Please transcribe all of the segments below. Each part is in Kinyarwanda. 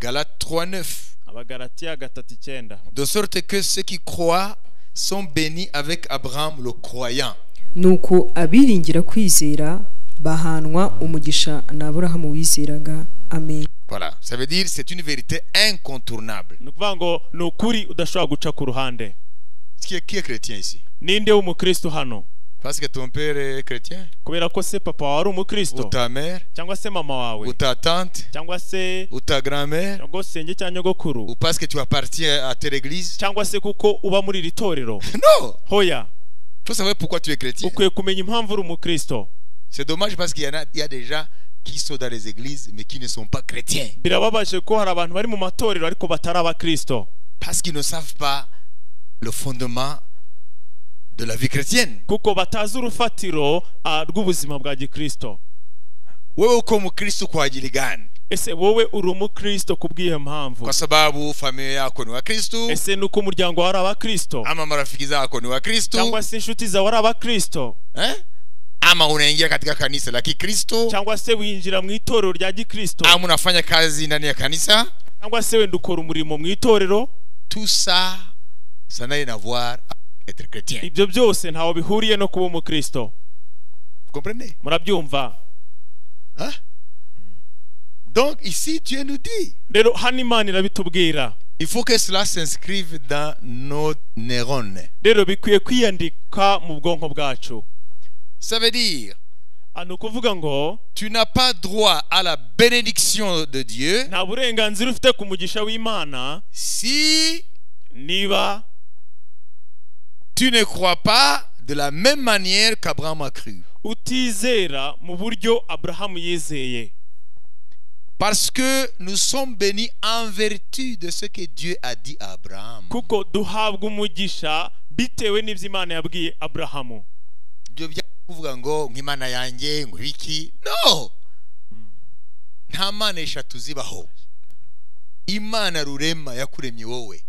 Galates 3:9. Abagalatiya 3:9. De sorte que ceux qui croient sont bénis avec Abraham le croyant. nuko abiringira kwizera bahanwa umugisha na Aburahamu wizeraga. Amen. Voilà, ça veut dire c'est une vérité incontournable. Nukuvuga ngo nukuri udashobora guca ku ruhande. Qui est chrétien ici? Ninde w'umukristo hano? Parce que ton père est chrétien? Kubera ko se papa wawe ari umukristo? Ou ta mère? Cyangwa se mama wawe? Ou ta tante? Cyangwa se Ou ta grand-mère? cyangwa senge cyangwa nyogokuru? Ou parce que tu appartiens à telle église? Cyangwa se kuko uba muri iri torero? Non! Hoya. Tu savais pourquoi tu es chrétien? Ukwiye kumenya impamvu uri umukristo. C'est dommage parce qu'il y a des gens qui sont dans les églises mais qui ne sont pas chrétiens. Birababaje ko hari abantu bari mu matorero ariko batari abakristo. Parce qu'ils ne savent pas le fondement de la vie chrétienne. Kuko batazi urufatiro rw'ubuzima bwa gikristo. Wewe uko mkristo kwa ajili gani? Ese wowe uri umukristo kubwiye mpamvu? Kwa sababu familia yako ni wa Kristo? Ese nuko umuryango wari abakristo? Ama marafiki zako ni wa Kristo? Cyangwa se inshuti zawe ari abakristo? Ama unaingia katika kanisa la Kikristo? Cyangwa se winjira mu itorero rya gikristo? Ama unafanya kazi ndani ya kanisa? Cyangwa se wenda ukora umurimo mu itorero? Tout ça, ça n'a rien à voir avec être chrétien. Ibyo byose ntaho bihuriye no kuba umukristo. Vous comprenez? Murabyumva? Hein? Donc ici Dieu nous dit, rero hano Imana irabitubwira, il faut que cela s'inscrive dans nos neurones. Rero bikwiye kwiyandika mu bwonko bwacu. Ça veut dire, kuvuga ngo tu n'as pas droit à la bénédiction de Dieu nta burenganzira ufite ku mugisha w'Imana si niba tu ne crois pas de la même manière qu'Abraham a cru. Utizera mu buryo Abrahamu yizeye. Parce que nous sommes bénis en vertu de ce que Dieu a dit à Abraham. Kuko duhabwa umugisha bitewe n'ivyo Imana yabwiye Abrahamu. Dieu vient kuvuga ngo ngimana yanjye ngo biki? No. Nta mana eshatu zibaho. Imana rurema yakuremye wowe.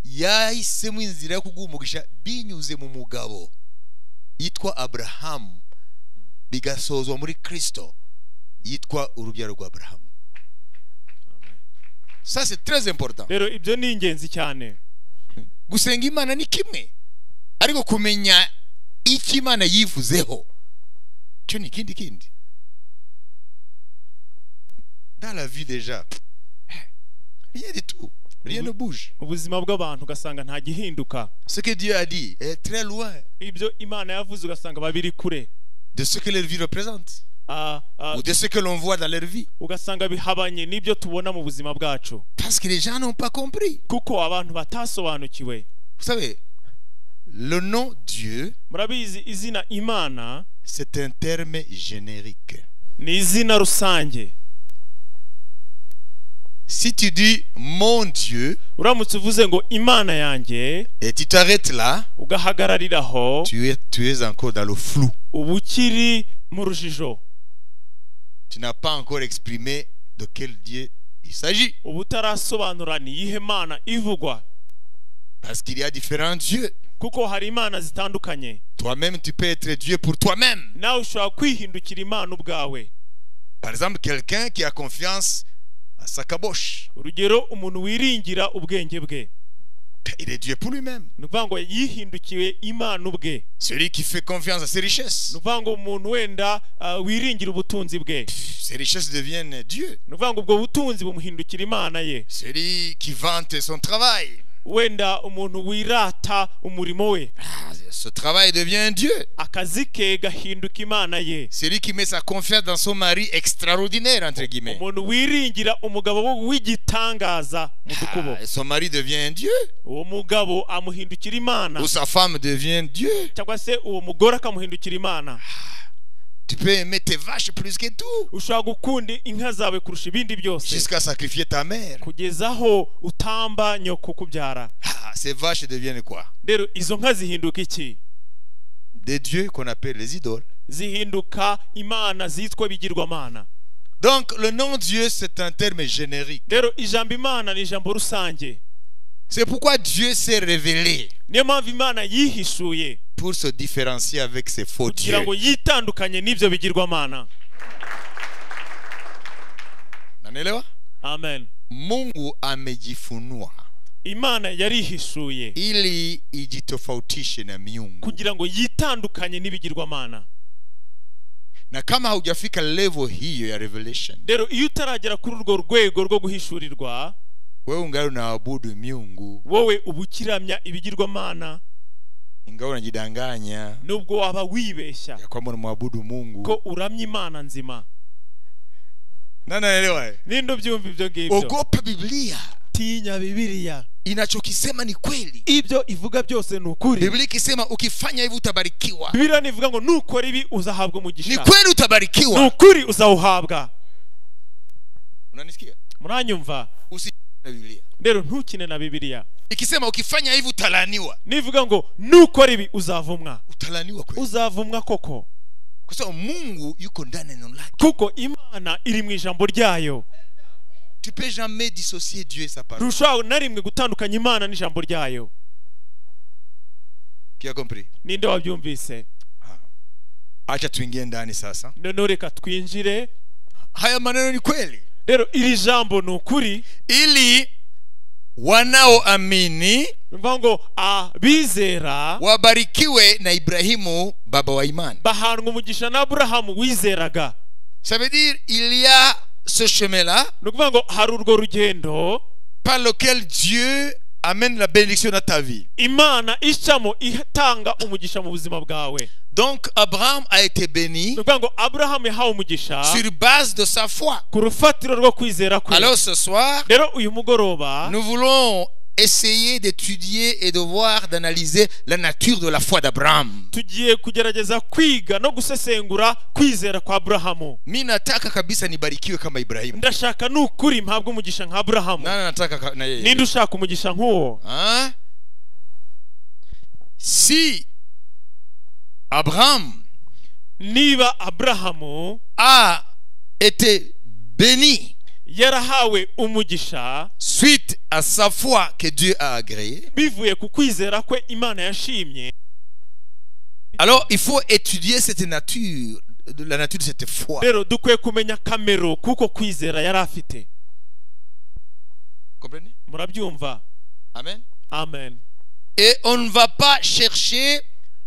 Yahisemo inzira yo kuguha umugisha binyuze mu mugabo yitwa Abraham, bigasozwa muri Kristo yitwa urubyaro rwa Abraham. Ça c'est très important. Rero ibyo ni ingenzi cyane. Gusenga Imana ni kimwe, ariko kumenya iki Imana yivuzeho cyo ni kindi. Dans la vie déjà, rien du tout. Rien ne bouge. Ubuzima bw'abantu ugasanga nta gihinduka. Ce que Dieu a dit est très loin. Ibyo Imana yavuze ugasanga babiri kure. De ce que leur vie représente. Ou de ce que l'on voit dans leur vie. Ugasanga bihabanye n'ibyo tubona mu buzima bwacu. Parce que les gens n'ont pas compris. Kuko abantu batasobanukiwe. Vous savez, le nom Dieu, murabizi izina Imana, c'est un terme générique. Ni izina rusange. Si tu dis mon Dieu, uramutse uvuze ngo Imana yanjye, et tu t'arrêtes là, ugahagarariraho, tu es encore dans le flou. Ubukiri mu rujijo. Tu n'as pas encore exprimé de quel Dieu il s'agit. Ubutarasobanura ni yihe Mana ivugwa. Parce qu'il y a différents dieux. Kuko hari Imana zitandukanye. Toi-même tu peux être Dieu pour toi-même. Nawe ushobora kwihindukira Imana ubwawe. Par exemple, quelqu'un qui a confiance à sa caboche. Urugero umuntu wiringira ubwenge bwe. Il est Dieu pour lui-même. Nukuvuga ngo yihindukiwe Imana ubwe. Celui qui fait confiance à ses richesses. Nukuvuga ngo umuntu wenda wiringira ubutunzi bwe. Ses richesses deviennent Dieu. Nukuvuga ngo ubwo butunzi bumuhindukira Imana ye. Celui qui vante son travail. Wenda umuntu wirata umurimo we. Ce travail devient Dieu. Akazi ke gahinduka Imana ye. Celui qui met sa confiance dans son mari extraordinaire entre guillemets. Umuntu wiringira umugabo w'igitangaza mu dukubo. Son mari devient Dieu. Uwo mugabo amuhindukira Imana. Ou sa femme devient Dieu. Cyangwa se uwo mugore akamuhindukira Imana. Tu peux aimer tes vaches plus que tout. Ushobora gukunda inka zawe kurusha ibindi byose. Jusqu'à sacrifier ta mère. Kugezaho utamba nyoko kubyara. Ces vaches deviennent quoi? Rero izo nka zihinduka iki? Des dieux qu'on appelle les idoles. Zihinduka Imana zitwa bigirwamana. Donc le nom Dieu c'est un terme générique. Rero ijambo Imana ni ijambo rusange. C'est pourquoi Dieu s'est révélé. Niyo mpamvu Imana yihishuye. Pour se différencier avec ses faux dieux. Kugira ngo yitandukanye n'ibyo bigirwamana. Unaelewa? amen. Mungu amejifunua Imana yarihishuye ili ijitofautishe na miungu, kugira ngo yitandukanye n'ibigirwamana. na kama haujafika level hiyo ya revelation, Rero iyo utaragera kuri urwo rwego rwo guhishurirwa, wewe ungali unaabudu miungu, wowe ubukiramya ibigirwamana, ingawa unajidanganya nubwo waba wibeshya ya kwamba unamwabudu Mungu. ko uramya Imana nzima. Nani anaelewa? Nindo byumva ibyo ngibyo. Ogopa Biblia. Tinya Biblia. Inachokisema ni kweli. Ibyo ivuga byose ni ukuri. Biblia ikisema ukifanya hivi utabarikiwa. Biblia nivuga ngo nukora ibi uzahabwa umugisha. Ni kweli utabarikiwa. Ni ukuri uzawuhabwa. Unanisikia? Muranyumva? Usikine Biblia. Rero ntukine na Biblia. Ikisema ukifanya hivi utalaniwa. Nivuga ngo nukora ibi uzavumwa. Utalaniwa kweli. Uzavumwa koko. Kwa sababu Mungu yuko ndani ya neno lake. Kuko Imana iri mu ijambo ryayo. Tu peux jamais dissocier Dieu et sa parole. Rushaho na rimwe gutandukanya Imana n'ijambo ryayo. Qui a compris? Ninde wabyumvise? Acha tuingie ndani sasa. None reka twinjire. Haya maneno ni kweli. Rero iri jambo ni ukuri ili wanaoamini ngo abizera wabarikiwe na Ibrahimu baba wa imani. bahanwa umugisha na Aburahamu wizeraga. Ça veut dire il y a ce chemin-là Nukuvuga ngo hari urwo rugendo par lequel Dieu amène la bénédiction dans ta vie. Imana icamo itanga umugisha mu buzima bwawe. Donc Abraham a été béni Nukuvuga ngo Aburahamu yahawe umugisha sur base de sa foi. ku rufatiro rwo kwizera kwe. Alors ce soir, Rero uyu mugoroba nous voulons essayer d'étudier et de voir, d'analyser la nature de la foi d'Abraham. tugiye kugerageza kwiga no gusesengura kwizera kwa Aburahamu. Mimi nataka kabisa nibarikiwe kama Ibrahim. Ndashaka nukuri mpabwe umugisha nka Aburahamu. Nani nataka na yeye? Ninde ushaka umugisha nk'uwo? Hein? Si Abraham Niba Aburahamu a été béni yarahawe umugisha suite à sa foi que Dieu a agréée, bivuye ku kwizera kwe Imana yashimye, alors il faut étudier cette nature, la nature de cette foi. rero dukwiye kumenya kamero kuko kwizera yari afite. Comprenez? Murabyumva? Amen. Amen. Et on ne va pas chercher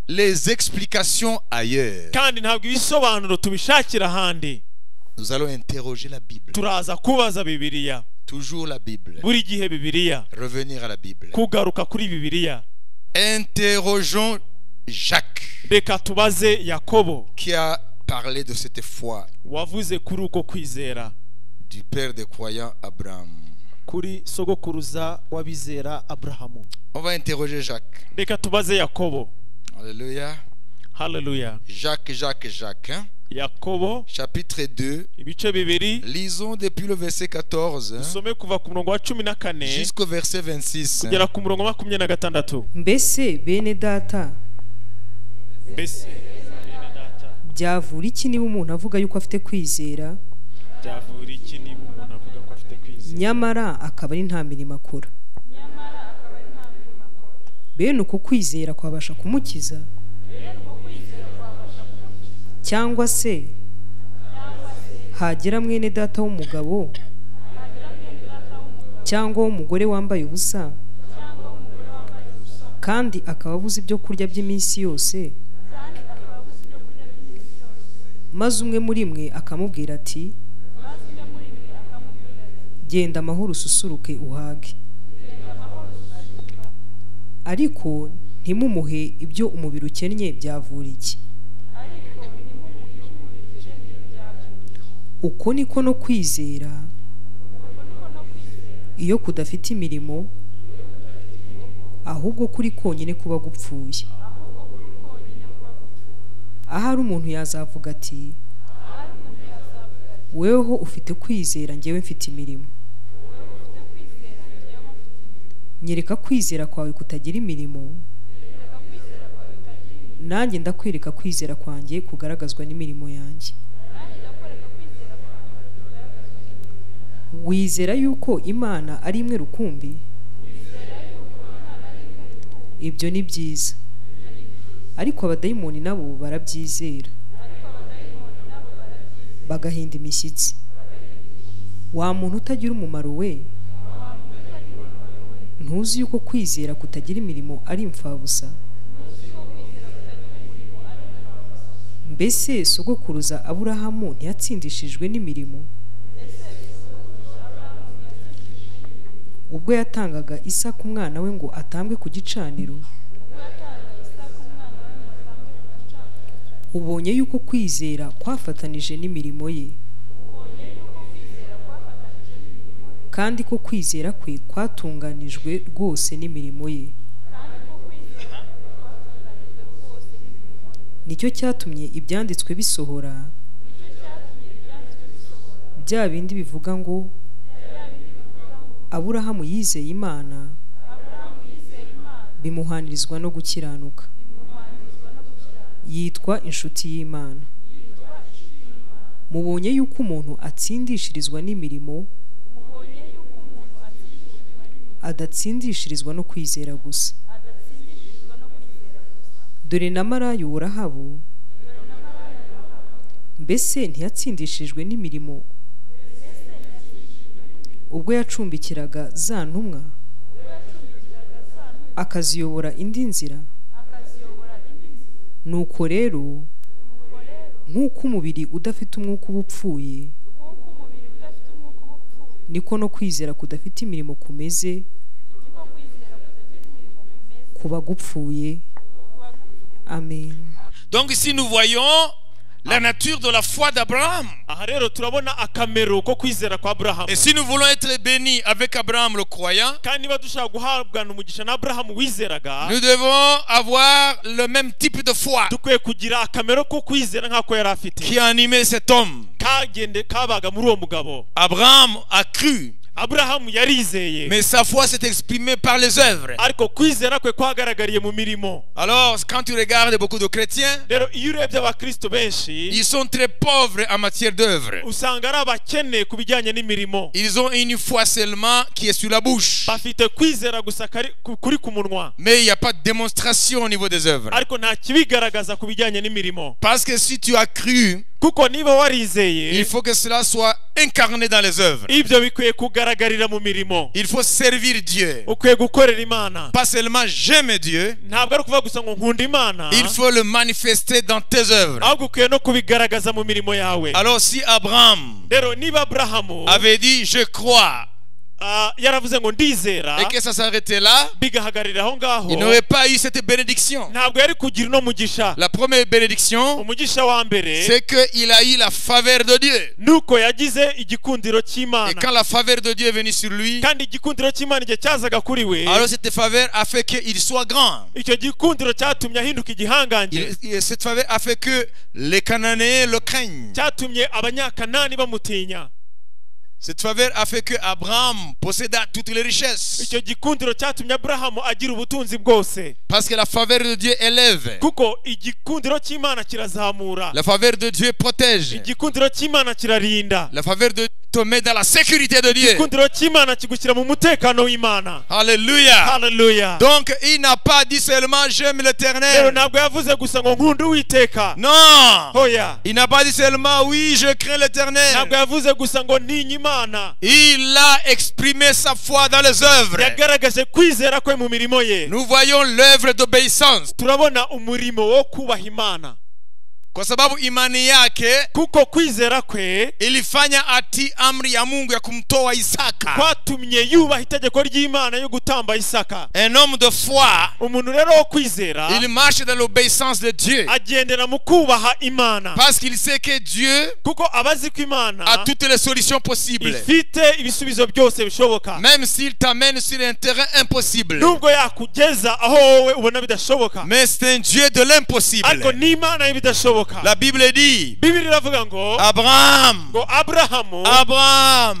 les explications ailleurs. Kandi ntabwo ibisobanuro tubishakira ahandi. Nous allons interroger la Bible. Turaza kubaza Bibiliya. Toujours la Bible. Buri gihe Bibiliya. Revenir à la Bible. Kugaruka kuri Bibiliya. Interrogeons Jacques Reka tubaze Yakobo qui a parlé de cette foi wavuze kuri uko kwizera du père des croyants Abraham. kuri sogokuruza wabizera Aburahamu. On va interroger Jacques. Reka tubaze Yakobo. Alléluia. Hallelujah. Jacques. Hein? Yakobo Chapitre 2. ibice bibiri. Lisons depuis le verset 14 Usome kuva ku murongo wa 14 jusqu'au verset 26. kugera ku murongo wa 26. mbese bene data Mbese byavura iki niba umuntu avuga yuko afite kwizera byavura iki niba umuntu avuga ko afite kwizera nyamara akaba ari nta mirimo akora? bene uko kwizera kwabasha kumukiza? cyangwa se hagera mwene data w'umugabo cyangwa w'umugore wambaye ubusa kandi akaba abuze ibyo kurya by'iminsi yose, maze umwe muri mwe akamubwira ati genda amahoro ususuruke uhage, ariko ntimumuhe ibyo umubiri ukennye, byavura iki? uko niko no kwizera iyo kudafite imirimo ahubwo kuri konyine kuba gupfuye. ahari umuntu yazavuga ati weho ufite kwizera njyewe mfite imirimo. nyereka kwizera kwawe kutagira imirimo, nanjye ndakwereka kwizera kwanjye kugaragazwa n'imirimo yanjye. wizera yuko Imana ari imwe rukumbi? ibyo ni byiza, ariko abadayimoni nabo barabyizera bagahinda imishyitsi. wa muntu utagira umumaro we, ntuzi yuko kwizera kutagira imirimo ari imfabusa? Mbese sogokuruza Aburahamu ntiyatsindishijwe n'imirimo ubwo yatangaga Isaka umwana we ngo atambwe ku gicaniro? Ubonye yuko kwizera kwafatanije n'imirimo ye, kandi ko kwizera kwe kwatunganijwe rwose n'imirimo ye. Nicyo cyatumye ibyanditswe bisohora, bya bindi bivuga ngo Aburahamu yizeye Imana, bimuhanirizwa no gukiranuka, yitwa inshuti y'Imana. Mubonye yuko umuntu atsindishirizwa n'imirimo, adatsindishirizwa no kwizera gusa. Dore na Marayo Rahabu, mbese ntiyatsindishijwe n'imirimo ubwo yacumbikiraga za ntumwa, akaziyobora indi nzira? Nuko rero nk'uko umubiri udafite umwuka uba upfuye, niko no kwizera kudafite imirimo kumeze kuba gupfuye. Amen. Donc ici nous voyons la nature de la foi d'Abraham. aha rero turabona akamero ko kwizera kwa Aburahamu. Et si nous voulons être bénis avec Abraham le croyant, kandi niba dushaka guhabwa umugisha na Aburahamu wizeraga, nous devons avoir le même type de foi dukwiye kugira akamero ko kwizera nk'ako yari afite, qui a animé cet homme. kabaga muri uwo mugabo. Abraham a cru, Aburahamu yarizeye, mais sa foi s'est exprimée par les œuvres. ariko kwizera kwe kwagaragariye mu mirimo. Alors, quand tu regardes beaucoup de chrétiens, Rero iyo urebye abakristo benshi, ils sont très pauvres en matière d'œuvres. usanga ari abakene ku bijyanye n'imirimo. Ils ont une foi seulement qui est sur la bouche, Bafite kwizera gusa kuri ku munwa, mais il n'y a pas de démonstration au niveau des œuvres. ariko nta kibigaragaza ku bijyanye n'imirimo. Parce que si tu as cru, Kuko niba warizeye, il faut que cela soit incarné dans les œuvres. ibyo bikwiye kugaragarira mu mirimo. Il faut servir Dieu. Ukwiye gukorera Imana. Pas seulement j'aime Dieu, Ntabwo ari ukuvuga gusa ngo nkunda Imana, il faut le manifester dans tes œuvres. ahubwo ukwiye no kubigaragaza mu mirimo yawe. Alors si Abraham Rero niba Aburahamu avait dit je crois yaravuze ngo ndizera, et que ça s'arrêtait là, bigahagarira aho ngaho, il n'aurait pas eu cette bénédiction. ntabwo yari kugira no mugisha. La première bénédiction, Umugisha wa mbere c'est qu'il a eu la faveur de Dieu. nuko yagize igikundiro Et cy'Imana, quand la faveur de Dieu est venue sur lui, kandi igikundiro cy'Imana igihe cyazaga kuri we, alors cette faveur a fait qu'il soit grand. icyo gikundiro cyatumye ahinduka igihangange, Cette faveur a fait que les Cananéens le craignent. cyatumye abanyakanani bamutinya. Cette faveur a fait que Abraham posséda toutes les richesses. Icyo gikundiro cyatumye Aburahamu agira ubutunzi bwose, Parce que la faveur de Dieu élève. kuko igikundiro cy'Imana kirazamura, La faveur de Dieu protège. igikundiro cy'Imana kirarinda, La faveur de Dieu te met dans la sécurité de Dieu. igikundiro cy'Imana kigushyira mu mutekano w'Imana. Alléluia. Haleluya. Donc il n'a pas dit seulement j'aime Rero l'Éternel. ntabwo yavuze gusa ngo nkunda Uwiteka. Non. Hoya. Il n'a pas dit seulement oui je crains l'Éternel. Ntabwo yavuze gusa ngo ntinya Imana. Il a exprimé sa foi dans les œuvres. Yagaragaje kwizera kwe mu mirimo ye. Nous voyons l'œuvre d'obéissance. Turabona umurimo wo kubaha Imana, Kwa sababu imani yake kuko kwizera kwe ilifanya ati amri ya Mungu ya kumtoa Isaka. kwatumye yubaha itegeko ry'Imana yo gutamba Isaka. Un homme de foi, Umuntu rero wo kwizera il marche dans l'obéissance de Dieu. agendera mu kubaha Imana, Parce qu'il sait que Dieu kuko abazi ko Imana a toutes les solutions possibles. ifite ibisubizo byose bishoboka, Même s'il t'amène sur un terrain impossible. nubwo yakugeza aho wowe ubona bidashoboka, Mais c'est un Dieu de l'impossible. ariko ni Imana y'ibidashoboka. La Bible dit, Bibiliya iravuga ngo Abraham,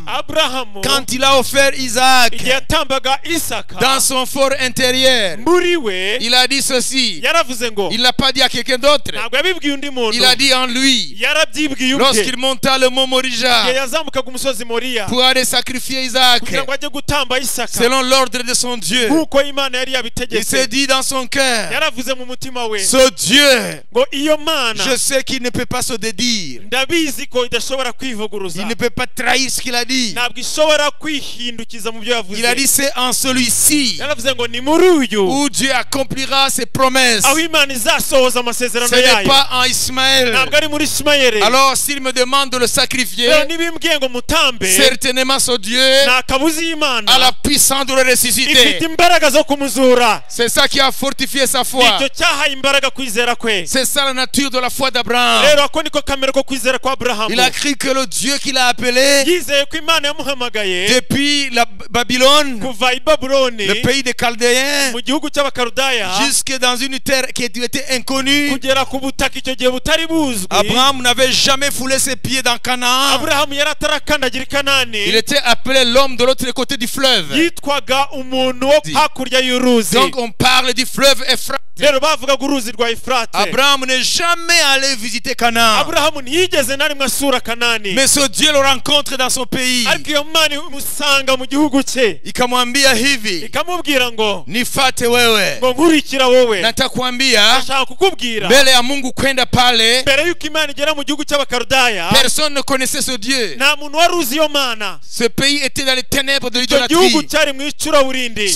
Aburahamu quand il a offert Isaac igihe yatambaga Isaka dans son fort intérieur, muri we, il a dit ceci. yaravuze ngo, Il n'a pas dit à quelqu'un d'autre. ntabwo yabibwiye undi muntu, Il a dit en lui. yarabyibwiye ubwe Lorsqu'il monta le mont Morija igihe yazamukaga umusozi Moriya pour aller sacrifier Isaac, kugira ngo ajye gutamba Isaka selon l'ordre de son Dieu, nk'uko Imana yari il s'est yabitegetse. dit dans son cœur, Yaravuze mu mutima we ce Dieu, ngo iyo Mana je Je sais qu'il ne peut pas se dédire. ndabizi ko idashobora Il kwivuguruza ne peut pas trahir ce qu'il a dit. ntabwo ishobora kwihindukiza mu byo Il a dit yavuze c'est en celui-ci yaravuze ngo ni muri uyu où Dieu accomplira ses promesses. aho imana izasohoza amasezerano Ce n'est yayo pas en Ismaël. ntabwo ari muri ishimayeli Alors s'il me demande de le sacrifier, rero nibimbwiye ngo mutambe certainement ce Dieu nta kabuza a y'imana la puissance de le ifite ressusciter. imbaraga zo kumuzura C'est ça qui a fortifié sa foi. nicyo cyahaye imbaraga kwizera kwe C'est ça la nature de la foi d'Abraham. rero ako niko kamere ko kwizera kwa aburahamu Il a cru que le Dieu qu'il a appelé yizeye ko imana yamuhamagaye depuis la Babylone, kuva i babuloni le pays des Chaldéens, mu gihugu cy'abakarudaya jusque dans une terre qui était inconnue. kugera ku butaka icyo gihe butari buzwi Abraham n'avait jamais foulé ses pieds dans Canaan. aburahamu yari atarakandagira i Il kanani était appelé l'homme de l'autre côté du fleuve. yitwaga umuntu wo hakurya y'uruzi Donc on parle du fleuve Euphrate. rero bavugaga uruzi rwa efurate Abraham n'est jamais allé visiter Canaan. aburahamu ntiyigeze na rimwe asura kanani Mais ce Dieu le rencontre dans son pays. ariko iyo mana imusanga mu gihugu cye Ikamwambia hivi, ikamubwira ngo nifate wewe. ngo nkurikira wowe Natakwambia ashaka kukubwira mbele ya Mungu kwenda pale. mbere y'uko imana igera mu gihugu cy'abakarudaya Personne ne connaissait ce Dieu. nta muntu wari uzi iyo mana Ce pays était dans les ténèbres de icyo gihugu l'idolâtrie. cyari mu icuraburindi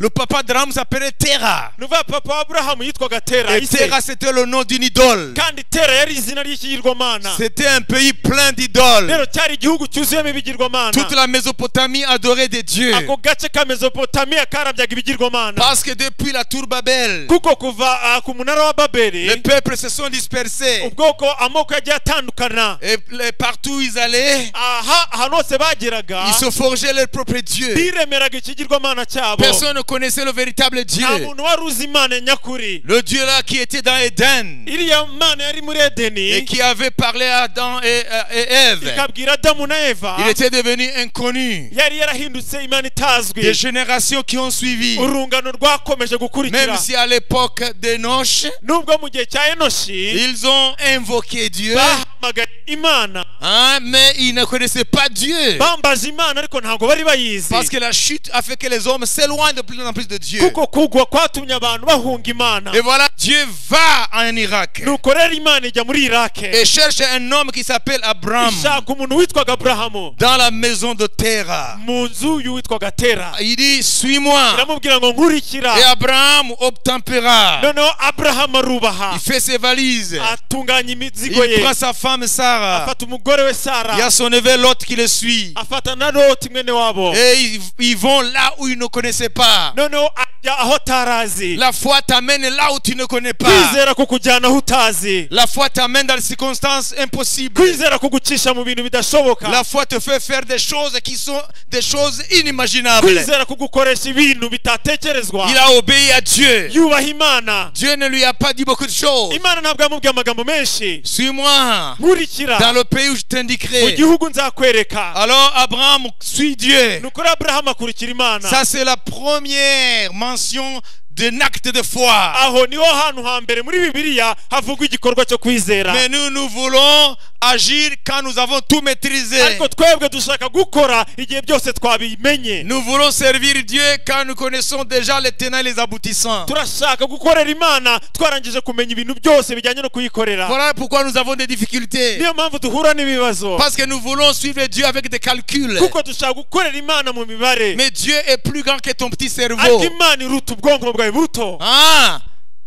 Le papa d'Abraham s'appelait Terah. nuva papa wa aburahamu yitwaga tera Et Terah c'était le nom d'une idole. kandi tera yari izina ry'ikigirwamana C'était un pays plein d'idoles. rero cyari igihugu cyuzuyemo ibigirwamana Toute la Mésopotamie adorait des dieux. ako gace ka mesopotamiya karabyaga ibigirwamana Parce que depuis la tour Babel, kuko kuva ku munara wa babeli les peuples se sont dispersés. ubwoko amoko yagiye atandukana Et partout où ils allaient, aha ahantu hose bageraga ils se forgeaient leur propre Dieu. biremeraga ikigirwamana cyabo Personne ne connaissait le véritable Dieu. nta muntu wari uzi imana nyakuri Le Dieu là qui était dans Éden iriya mana yari muri edeni et qui avait parlé à Adam et Ève. ikabwira adamu na eva Il était devenu inconnu. yari yarahindutse imana itazwi Des générations qui ont suivi. urungano rwakomeje Même gukurikira si à l'époque d'Enoch, nubwo mu gihe cya enoshi ils ont invoqué Dieu, bahamagaye imana hein, mais ils ne connaissaient pas Dieu. bambaje imana ariko ntabwo bari bayizi Parce que la chute a fait que les hommes s'éloignent de plus en plus de Dieu. kuko kugwa kwatumye abantu bahunga imana Et voilà, Dieu va en Irak nuko rero imana ijya muri irake et cherche un homme qui s'appelle Abraham ishaka umuntu witwaga aburahamu dans la maison de Terah. mu nzu y'uwitwaga tera Il dit, suis-moi. iramubwira ngo nkurikira Et Abraham obtempéra. noneho aburahamu arubaha Il fait ses valises. atunganya imizigo Il ye prend sa femme Sarah. afata umugore we Il y sara a son neveu Lot qui le suit. afata na loti mwene wabo Et ils vont là où ils ne connaissaient pas. noneho ajya aho atarazi La foi t'amène là où tu ne connais pas. kwizera kukujyana aho utazi La foi t'amène dans des circonstances impossibles. kwizera kugucisha mu bintu bidashoboka La foi te fait faire des choses qui sont des choses inimaginables. kwizera kugukoresha ibintu bitatekerezwa Il a obéi à Dieu. yubaha imana Dieu ne lui a pas dit beaucoup de choses. imana ntabwo yamubwiye amagambo menshi Suis-moi nkurikira dans le pays où je mu t'indiquerai. gihugu nzakwereka Alors Abraham suit Dieu. nukuri aburahamu akurikira imana Ça c'est la première mention d'un acte de foi. aho niho hantu hambere muri bibiliya havugwa igikorwa cyo kwizera Mais nous voulons agir quand nous avons tout maîtrisé. ariko twebwe dushaka gukora igihe byose twabimenye Nous voulons servir Dieu quand nous connaissons déjà les tenants et les aboutissants. turashaka gukorera imana twarangije kumenya ibintu byose bijyanye no kuyikorera Voilà pourquoi nous avons des difficultés. niyo mpamvu duhura n'ibibazo Parce que nous voulons suivre Dieu avec des calculs. kuko dushaka gukorera imana mu mibare Mais Dieu est plus grand que ton petit cerveau. ariko imana iruta ubwonko bwawe buto Ah,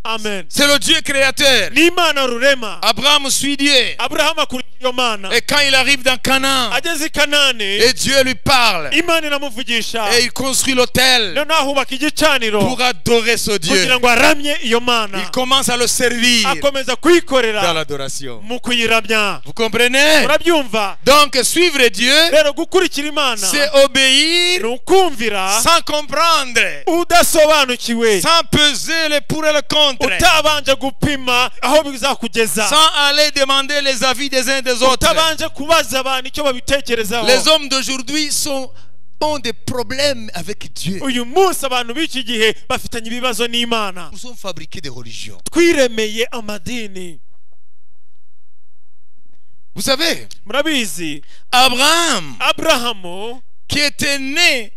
amen c'est le Dieu créateur. ni imana rurema Abraham suit Dieu. aburahamu akurikira iyo mana Et quand il arrive dans Canaan, ageze i kanani et Dieu lui parle, imana iramuvugisha et il construit l'autel noneho ahubaka igicaniro pour adorer ce Dieu. kugira ngo aramye iyo mana Il commence à le servir akomeza dans kuyikorera l'adoration. mu kuyiramya Vous comprenez? urabyumva Donc suivre Dieu, rero gukurikira imana c'est obéir ni ukumvira sans comprendre, udasobanukiwe sans peser le pour et le contre, utabanje gupima aho bizakugeza sans aller demander les avis des uns des autres. utabanje kubaza abantu icyo babitekerezaho Les hommes d'aujourd'hui ont des problèmes avec Dieu. uyu munsi abantu b'iki gihe bafitanye ibibazo n'imana Nous sommes fabriqués des religions. twiremeye amadini Vous savez, murabizi Abraham, aburahamu qui était né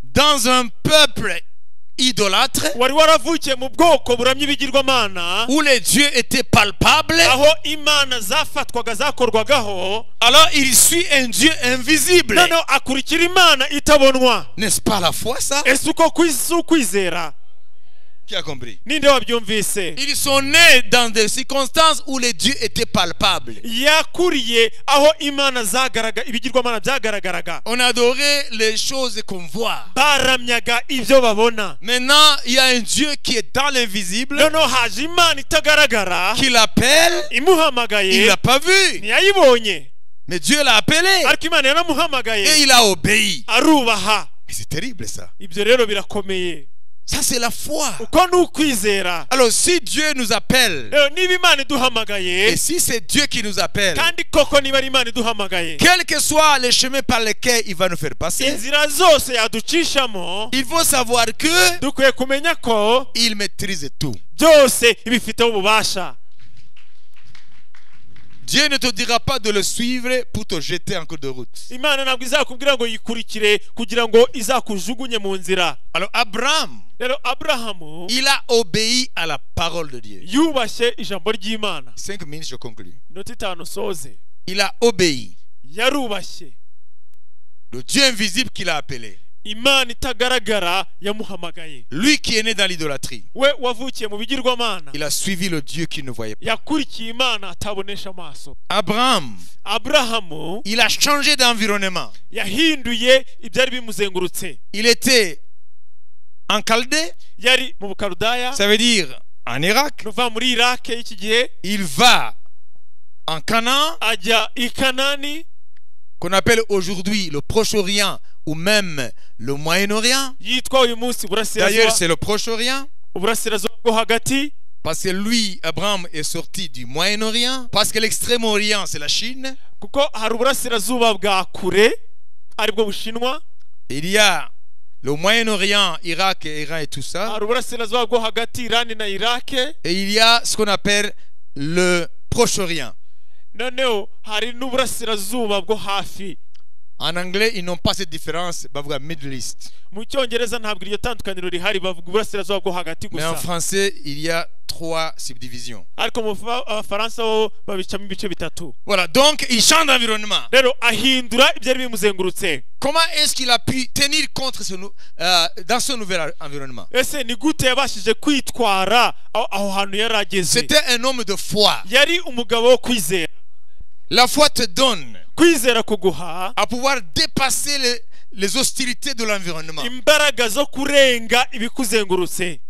dans un peuple idolâtre, wari waravukiye mu bwoko buramya ibigirwamana, où les dieux étaient palpables, aho imana zafatwaga zakorwagaho, alors il suit un Dieu invisible. noneho akurikira imana itabonwa. N'est-ce pas la foi ça? ese uko ukwizera? Qui a compris? ninde wabyumvise? Ils sont nés dans des circonstances où les dieux étaient palpables. yakuriye aho imana ibigirwamana byagaragaraga, On adorait les choses qu'on voit. baramyaga ibyo babona. Maintenant, il y a un Dieu qui est dans l'invisible, noneho haje imana itagaragara, qui l'appelle, il imuhamagaye, l'a pas vu. ntiyayibonye, Mais Dieu l'a appelé ariko imana et yaramuhamagaye, il a obéi. arubaha. Mais c'est terrible ça. ibyo rero birakomeye. Ça c'est la foi. uko ni ukwizera. Alors si Dieu nous appelle, rero niba imana iduhamagaye, et si c'est Dieu qui nous appelle, kandi koko niba ari imana iduhamagaye, quel que soit les chemins par lesquels il va nous faire passer, inzira zose yaducishamo, il faut savoir que dukwiye kumenya ko il maîtrise tout. byose ibifiteho ububasha. Dieu ne te dira pas de le suivre pour te jeter en cours de route. imana ntabwo izakubwira ngo yikurikire kugira ngo izakujugunye mu nzira. Alors Abraham, rero aburahamu il a obéi à la parole de Dieu. yubashye ijambo ry'imana. 5 minutes, je conclue. inota 5 soze. Il a obéi. yarubashye Le Dieu invisible qu'il a appelé. imana itagaragara yamuhamagaye. Lui qui est né dans l'idolâtrie. we wavukiye mu bigirwamana, Il a suivi le Dieu qu'il ne voyait pas. yakurikiye imana atabonesha amaso. Abraham, aburahamu il a changé d'environnement. yahinduye ibyari bimuzengurutse. Il était en Chaldée, yari mu bukaludaya, ça veut dire en Irak. nuva muri irake y'iki gihe Il va en Canaan, ajya i kanani, qu'on appelle aujourd'hui le Proche-Orient ou même le Moyen-Orient. yitwa uyu munsi D'ailleurs, uburasirazuba c'est le Proche-Orient. uburasirazuba bwo hagati, Parce que lui, Abraham, est sorti du Moyen-Orient. Parce que l'extrême-orient, c'est la Chine. kuko hari uburasirazuba bwa kure aribwo bushinwa, Il y a le Moyen-Orient, Irak, Iran et tout ça. hari uburasirazuba bwo hagati irani na irake, Et il y a ce qu'on appelle le Proche-Orient. noneho hari n'uburasirazuba bwo hafi. En anglais, ils n'ont pas cette différence. Bavuga Middle East. mu cyongereza ntabwo iryo tandukaniro rihari, bavuga uburasirazuba bwo hagati Mais en gusa, français, il y a 3 subdivisions. ariko mu abafaransa bo babicamo ibice bitatu. Voilà, donc il change d'environnement. rero ahindura ibyari bimuzengurutse. Comment est-ce qu'il a pu tenir contre dans ce nouvel environnement? ese ni gute yabashije kwitwara aho hantu yari ageze? C'était un homme de foi. yari umugabo wo kwizera. La foi te donne kwizera kuguha à pouvoir dépasser les hostilités de l'environnement. imbaraga zo kurenga ibikuzengurutse.